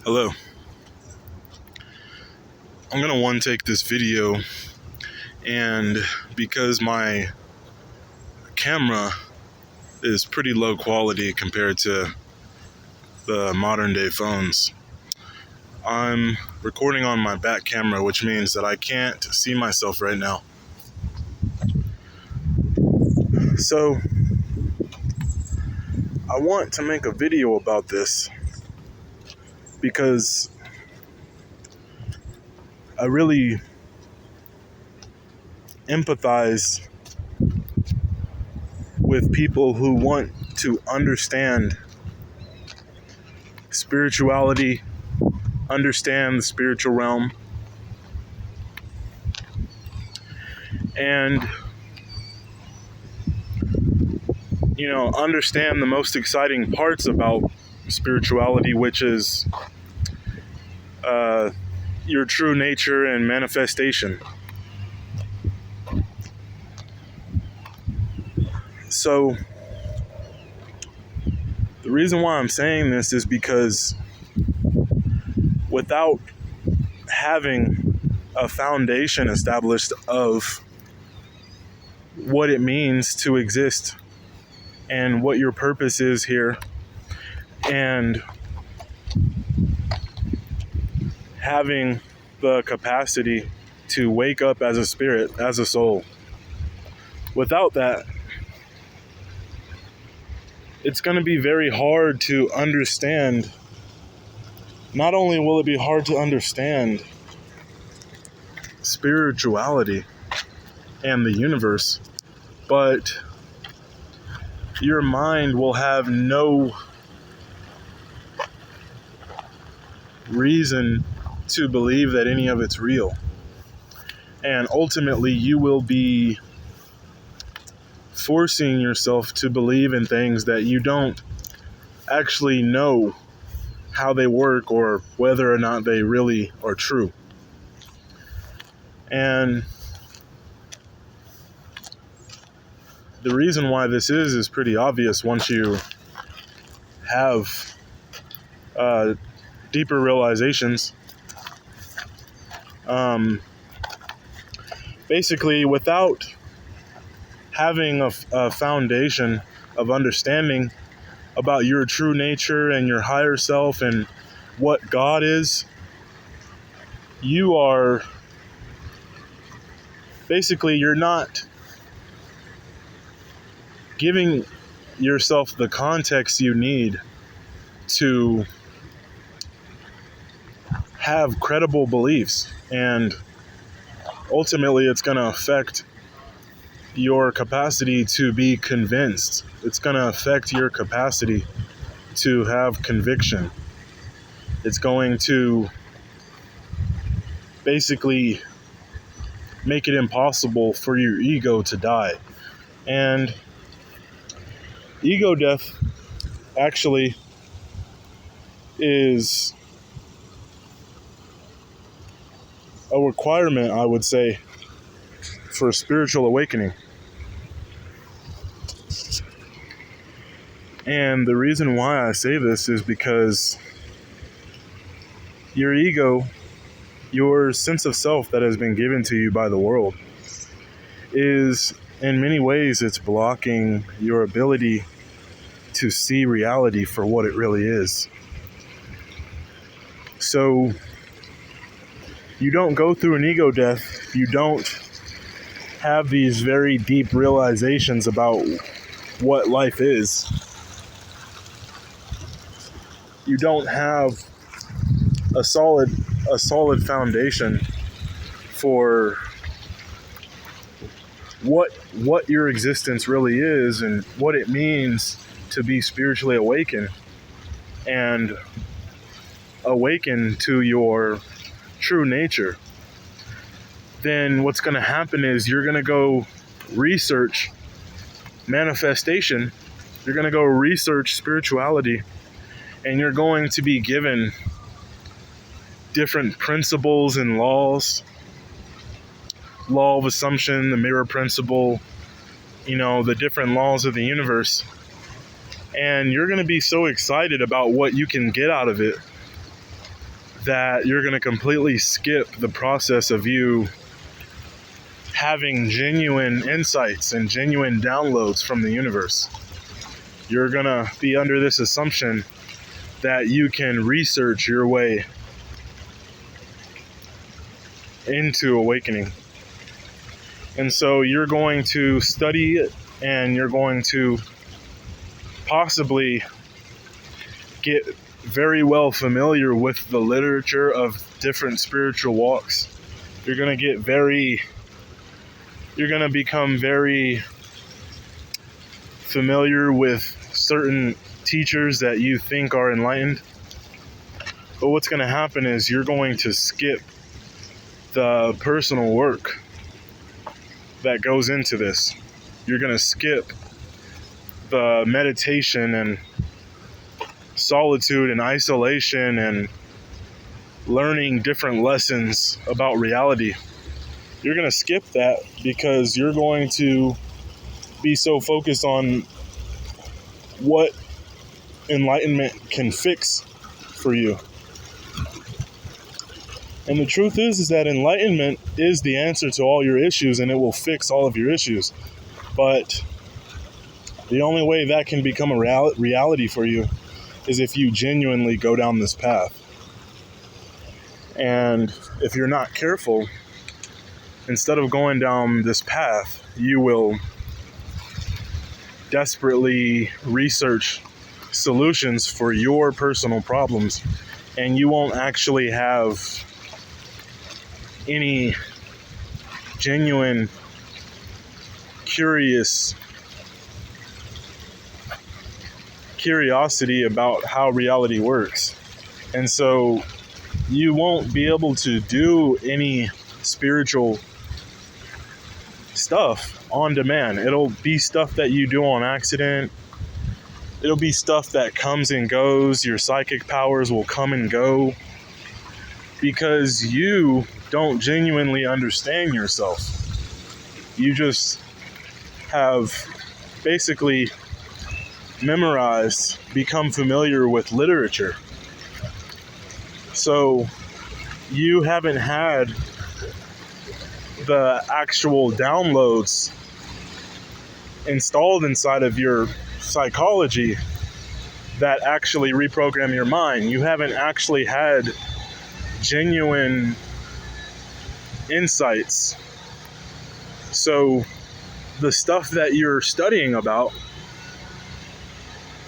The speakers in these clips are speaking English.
Hello. I'm going to take this video, and because my camera is pretty low quality compared to the modern day phones, I'm recording on my back camera, which means that I can't see myself right now. So I want to make a video about this because I really empathize with people who want to understand spirituality, understand the spiritual realm, and understand the most exciting parts about spirituality, which is your true nature and manifestation. So the reason why I'm saying this is because without having a foundation established of what it means to exist and what your purpose is here, and having the capacity to wake up as a spirit, as a soul, without that, it's going to be very hard to understand. Not only will it be hard to understand spirituality and the universe, but your mind will have no reason to believe that any of it's real. And ultimately, you will be forcing yourself to believe in things that you don't actually know how they work or whether or not they really are true. And the reason why this is pretty obvious once you have deeper realizations. Basically, without having a foundation of understanding about your true nature and your higher self and what God is, you are basically, you're not giving yourself the context you need to have credible beliefs, and ultimately it's going to affect your capacity to be convinced. It's going to affect your capacity to have conviction. It's going to basically make it impossible for your ego to die. And ego death actually is a requirement, I would say, for spiritual awakening. And the reason why I say this is because your ego, your sense of self that has been given to you by the world, is in many ways it's blocking your ability to see reality for what it really is. So you don't go through an ego death, you don't have these very deep realizations about what life is. You don't have a solid foundation for what your existence really is and what it means to be spiritually awakened and awaken to your true nature. Then what's going to happen is you're going to go research manifestation, you're going to go research spirituality, and you're going to be given different principles and laws. Law of assumption, the mirror principle, the different laws of the universe. And you're going to be so excited about what you can get out of it that you're going to completely skip the process of you having genuine insights and genuine downloads from the universe. You're going to be under this assumption that you can research your way into awakening. And so you're going to study it, and you're going to possibly get very well familiar with the literature of different spiritual walks. You're going to become very familiar with certain teachers that you think are enlightened. But what's going to happen is you're going to skip the personal work that goes into this. You're going to skip the meditation and solitude and isolation and learning different lessons about reality. You're going to skip that because you're going to be so focused on what enlightenment can fix for you. And the truth is that enlightenment is the answer to all your issues, and it will fix all of your issues. But the only way that can become a reality for you is if you genuinely go down this path. And if you're not careful, instead of going down this path, you will desperately research solutions for your personal problems, and you won't actually have any genuine curiosity about how reality works. And so you won't be able to do any spiritual stuff on demand. It'll be stuff that you do on accident. It'll be stuff that comes and goes. Your psychic powers will come and go because you don't genuinely understand yourself. You just have basically memorized, become familiar with literature. So you haven't had the actual downloads installed inside of your psychology that actually reprogram your mind. You haven't actually had genuine insights. So the stuff that you're studying about,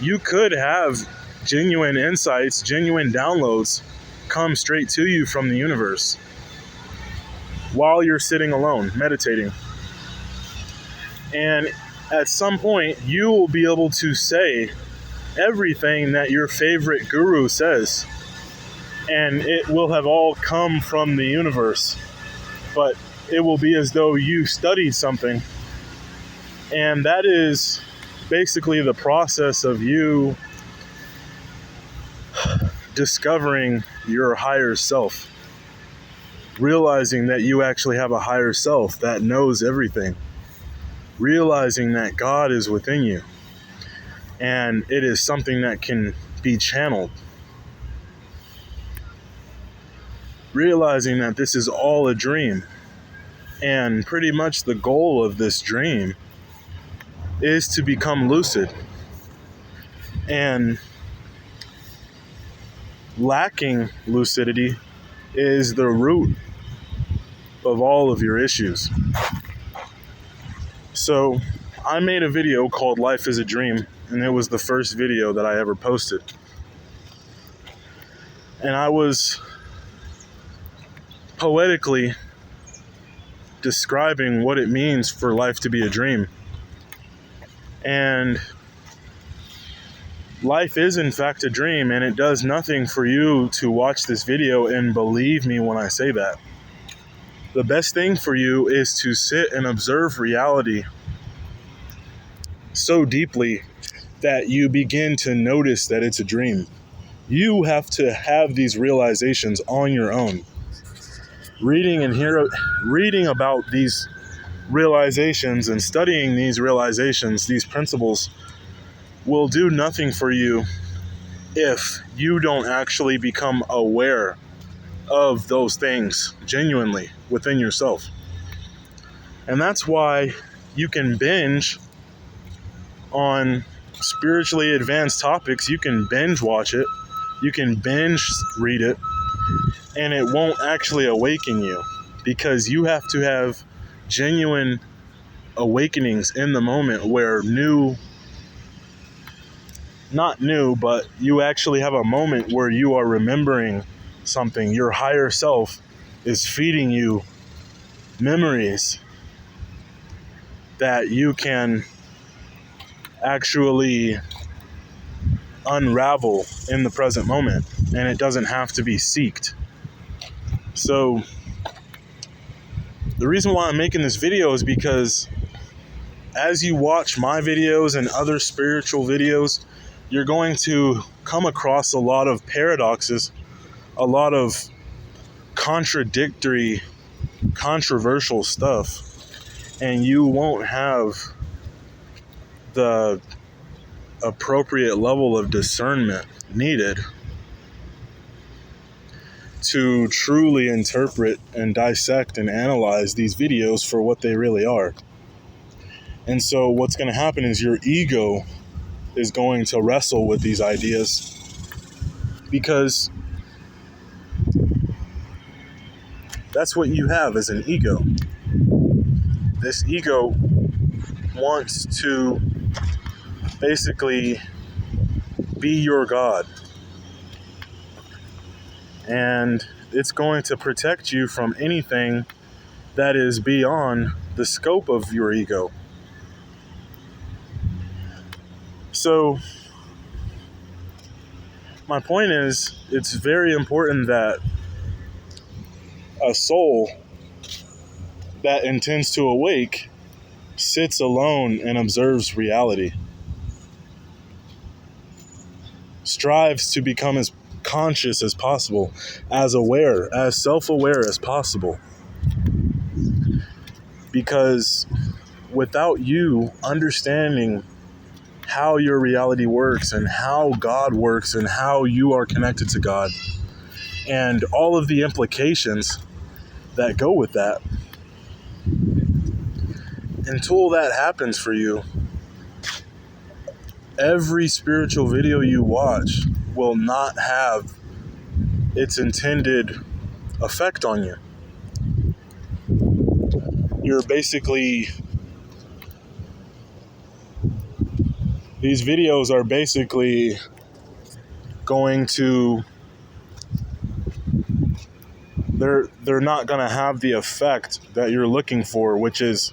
you could have genuine insights, genuine downloads come straight to you from the universe while you're sitting alone, meditating. And at some point, you will be able to say everything that your favorite guru says, and it will have all come from the universe. But it will be as though you studied something. And that is basically the process of you discovering your higher self. Realizing that you actually have a higher self that knows everything. Realizing that God is within you. And it is something that can be channeled. Realizing that this is all a dream. And pretty much the goal of this dream is to become lucid. And lacking lucidity is the root of all of your issues. So I made a video called Life is a Dream, and it was the first video that I ever posted. And I was poetically describing what it means for life to be a dream. And life is in fact a dream, and it does nothing for you to watch this video and believe me when I say that. The best thing for you is to sit and observe reality so deeply that you begin to notice that it's a dream. You have to have these realizations on your own. Reading about these realizations and studying these realizations, these principles, will do nothing for you if you don't actually become aware of those things genuinely within yourself. And that's why you can binge on spiritually advanced topics. You can binge watch it, you can binge read it, and it won't actually awaken you, because you have to have genuine awakenings in the moment where not new, but you actually have a moment where you are remembering something. Your higher self is feeding you memories that you can actually unravel in the present moment, and it doesn't have to be seeked. So the reason why I'm making this video is because as you watch my videos and other spiritual videos, you're going to come across a lot of paradoxes, a lot of contradictory, controversial stuff, and you won't have the appropriate level of discernment needed to truly interpret and dissect and analyze these videos for what they really are. And so what's going to happen is your ego is going to wrestle with these ideas, because that's what you have as an ego. This ego wants to basically be your God, and it's going to protect you from anything that is beyond the scope of your ego. So my point is, it's very important that a soul that intends to awake sits alone and observes reality, strives to become as conscious as possible, as aware, as self-aware as possible. Because without you understanding how your reality works and how God works and how you are connected to God and all of the implications that go with that, until that happens for you, every spiritual video you watch will not have its intended effect on you. These videos are basically going to, they're not going to have the effect that you're looking for, which is,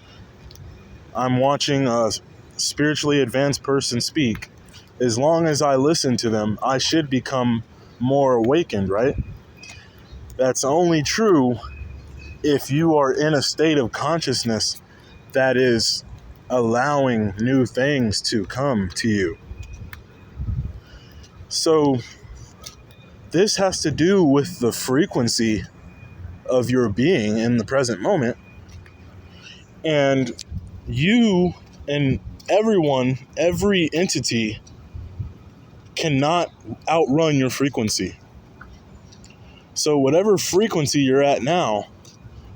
I'm watching a spiritually advanced person speak. As long as I listen to them, I should become more awakened, right? That's only true if you are in a state of consciousness that is allowing new things to come to you. So this has to do with the frequency of your being in the present moment. And you and everyone, every entity cannot outrun your frequency. So whatever frequency you're at now,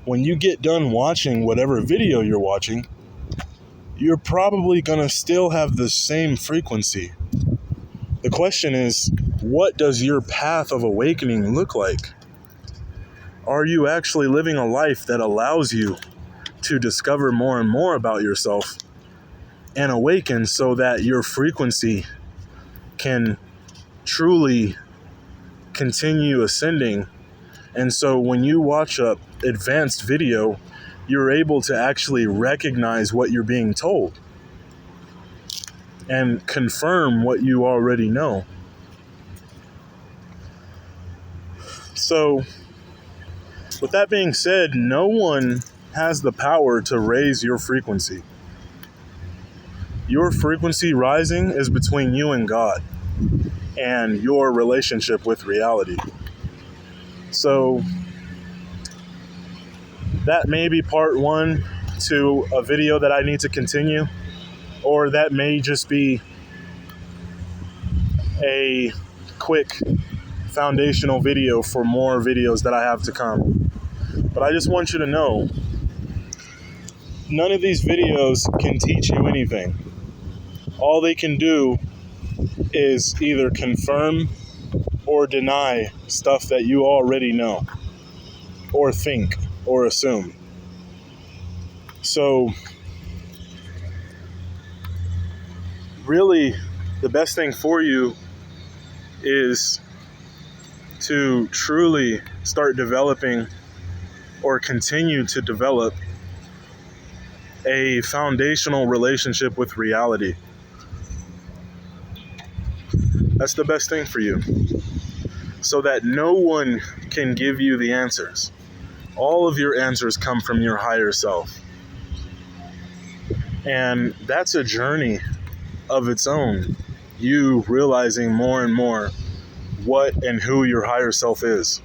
when you get done watching whatever video you're watching, you're probably going to still have the same frequency. The question is, what does your path of awakening look like? Are you actually living a life that allows you to discover more and more about yourself and awaken so that your frequency can truly continue ascending? And so when you watch a advanced video, you're able to actually recognize what you're being told and confirm what you already know. So with that being said, no one has the power to raise your frequency. Your frequency rising is between you and God and your relationship with reality. So that may be part one to a video that I need to continue, or that may just be a quick foundational video for more videos that I have to come. But I just want you to know, none of these videos can teach you anything. All they can do is either confirm or deny stuff that you already know, or think, or assume. So, really, the best thing for you is to truly start developing or continue to develop a foundational relationship with reality. That's the best thing for you. So that no one can give you the answers. All of your answers come from your higher self. And that's a journey of its own. You realizing more and more what and who your higher self is.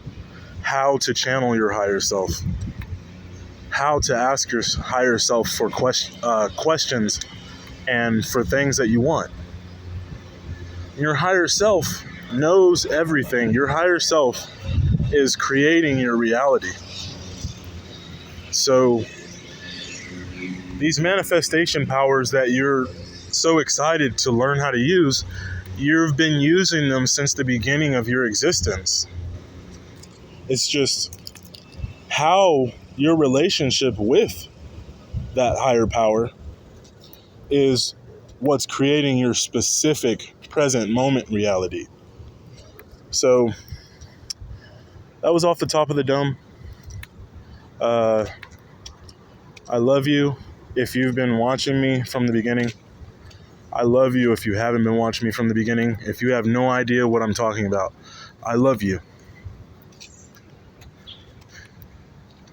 How to channel your higher self. How to ask your higher self for questions and for things that you want. Your higher self knows everything. Your higher self is creating your reality. So these manifestation powers that you're so excited to learn how to use, you've been using them since the beginning of your existence. It's just how your relationship with that higher power is what's creating your specific present moment reality. So that was off the top of the dome. I love you if you've been watching me from the beginning. I love you if you haven't been watching me from the beginning. If you have no idea what I'm talking about, I love you.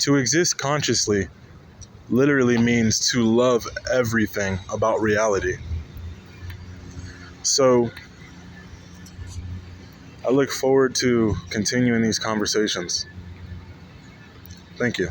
To exist consciously literally means to love everything about reality. So I look forward to continuing these conversations. Thank you.